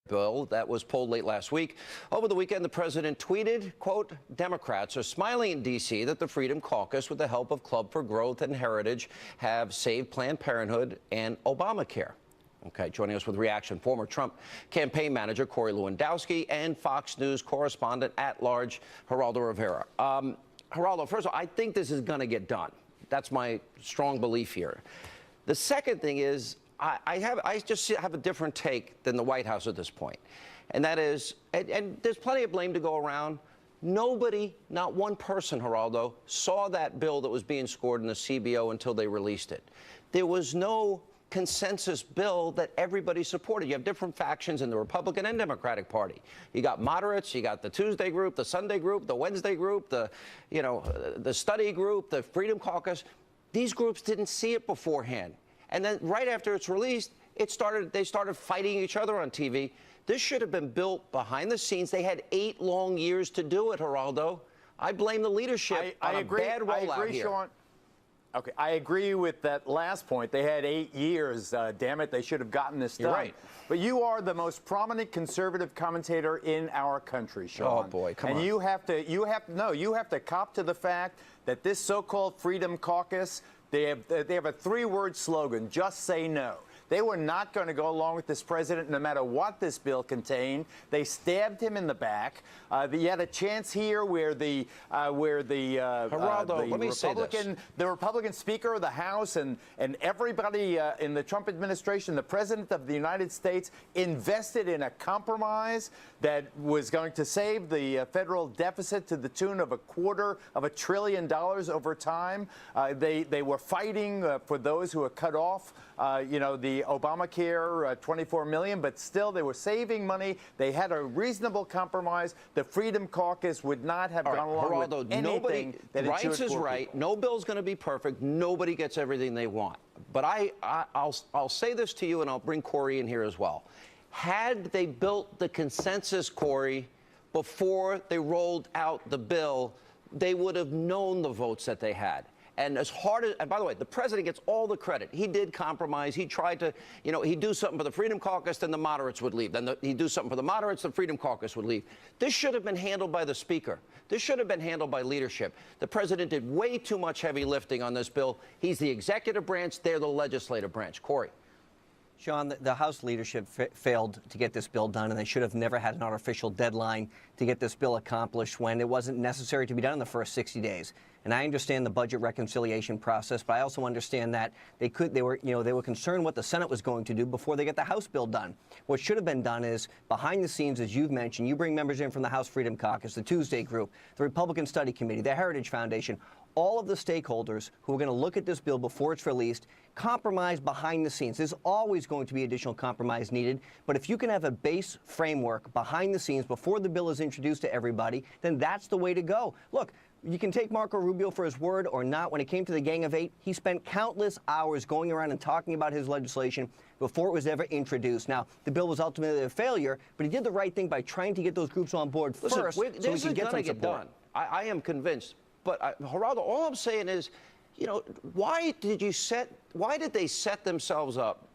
bill that was pulled late last week. Over the weekend, the president tweeted, quote, Democrats are smiling in D.C. that the Freedom Caucus, with the help of Club for Growth and Heritage, have saved Planned Parenthood and Obamacare. Okay, joining us with reaction, former Trump campaign manager Corey Lewandowski and Fox News correspondent at large, Geraldo Rivera. Geraldo, first of all, I think this is going to get done. That's my strong belief here. The second thing is, I just have a different take than the White House at this point. And that is, and there's plenty of blame to go around. Nobody, not one person, Geraldo, saw that bill that was being scored in the CBO until they released it. There was no consensus bill that everybody supported. You have different factions in the Republican and Democratic Party. You got moderates, you got the Tuesday group, the Sunday group, the Wednesday group, the study group, the Freedom Caucus. These groups didn't see it beforehand. And then right after it's released, they started fighting each other on TV. This should have been built behind the scenes. They had 8 long years to do it, Geraldo. I blame the leadership on a bad rollout here. Sean. Okay, I agree with that last point. They had 8 years. Damn it, they should have gotten this done. You're right. But you are the most prominent conservative commentator in our country, Sean. Oh boy, come on. And you have to cop to the fact that this so-called Freedom Caucus, they have a 3-word slogan: just say no. They were not going to go along with this president no matter what this bill contained. They stabbed him in the back. You had a chance here where the Republican Speaker of the House and everybody in the Trump administration, the President of the United States, invested in a compromise that was going to save the federal deficit to the tune of $250 billion over time. They were fighting for those who were cut off. The Obamacare, 24 million, but still they were saving money. They had a reasonable compromise. The Freedom Caucus would not have gone along with anything that it should. Rights is right. No bill's going to be perfect. Nobody gets everything they want. But I'll say this to you, and I'll bring Corey in here as well. Had they built the consensus, Corey, before they rolled out the bill, they would have known the votes that they had. And and by the way, the president gets all the credit. He did compromise. He tried to, he'd do something for the Freedom Caucus, then the moderates would leave. Then he'd do something for the moderates, the Freedom Caucus would leave. This should have been handled by the speaker. This should have been handled by leadership. The president did way too much heavy lifting on this bill. He's the executive branch. They're the legislative branch. Corey. Sean, the House leadership failed to get this bill done, and they should have never had an artificial deadline to get this bill accomplished when it wasn't necessary to be done in the first 60 days. And I understand the budget reconciliation process, but I also understand that they were concerned what the Senate was going to do before they get the House bill done. What should have been done is, behind the scenes, as you've mentioned, you bring members in from the House Freedom Caucus, the Tuesday Group, the Republican Study Committee, the Heritage Foundation, all of the stakeholders who are going to look at this bill before it's released, compromise behind the scenes. There's always going to be additional compromise needed, but if you can have a base framework behind the scenes before the bill is introduced to everybody, then that's the way to go. Look, you can take Marco Rubio for his word or not. When it came to the Gang of Eight, he spent countless hours going around and talking about his legislation before it was ever introduced. Now, the bill was ultimately a failure, but he did the right thing by trying to get those groups on board first so we can get some support. I am convinced. But, Geraldo, all I'm saying is, why did they set themselves up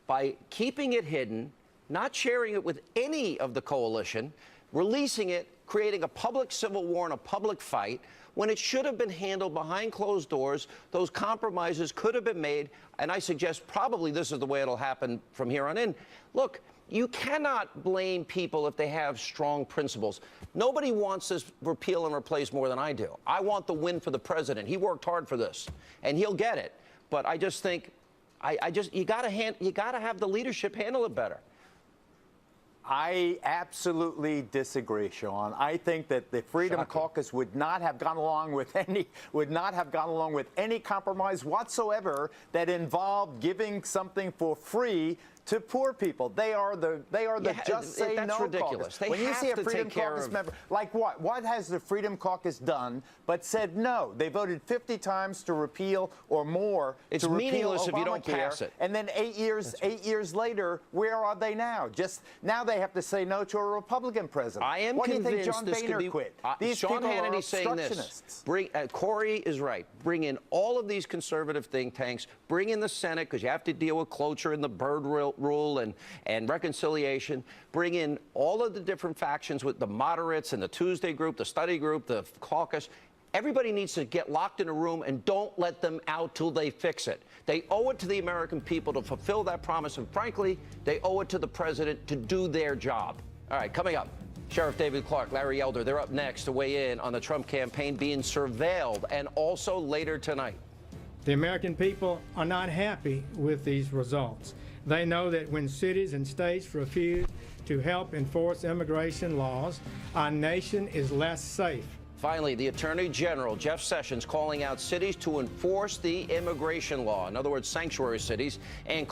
by keeping it hidden, not sharing it with any of the coalition, releasing it, creating a public civil war and a public fight, when it should have been handled behind closed doors? Those compromises could have been made, and I suggest probably this is the way it'll happen from here on in. Look, you cannot blame people if they have strong principles. Nobody wants this repeal and replace more than I do. I want the win for the president. He worked hard for this, and he'll get it. But I just think, you got to have the leadership handle it better. I absolutely disagree, Sean. I think that the Freedom Caucus would not have gone along with any compromise whatsoever that involved giving something for free to poor people. They are the just say no ridiculous. Caucus. When you see a Freedom Caucus member, like what? What has the Freedom Caucus done but said no? They voted 50 times to repeal or more. It's meaningless if you don't pass it. And then 8 years later, where are they now? Just now they have to say no to a Republican president. I am convinced do you think John this Boehner could be. quit? These Sean Hannity saying this. Corey is right. Bring in all of these conservative think tanks. Bring in the Senate, because you have to deal with cloture and the Byrd rule. rule and reconciliation, bring in all of the different factions with the moderates and the Tuesday group, the study group, the caucus. Everybody needs to get locked in a room and don't let them out till they fix it. They owe it to the American people to fulfill that promise, and frankly, they owe it to the president to do their job. All right, coming up, Sheriff David Clark, Larry Elder, they're up next to weigh in on the Trump campaign being surveilled, and also later tonight. The American people are not happy with these results. They know that when cities and states refuse to help enforce immigration laws, our nation is less safe. Finally, the Attorney General, Jeff Sessions, calling out cities to enforce the immigration law, in other words, sanctuary cities, and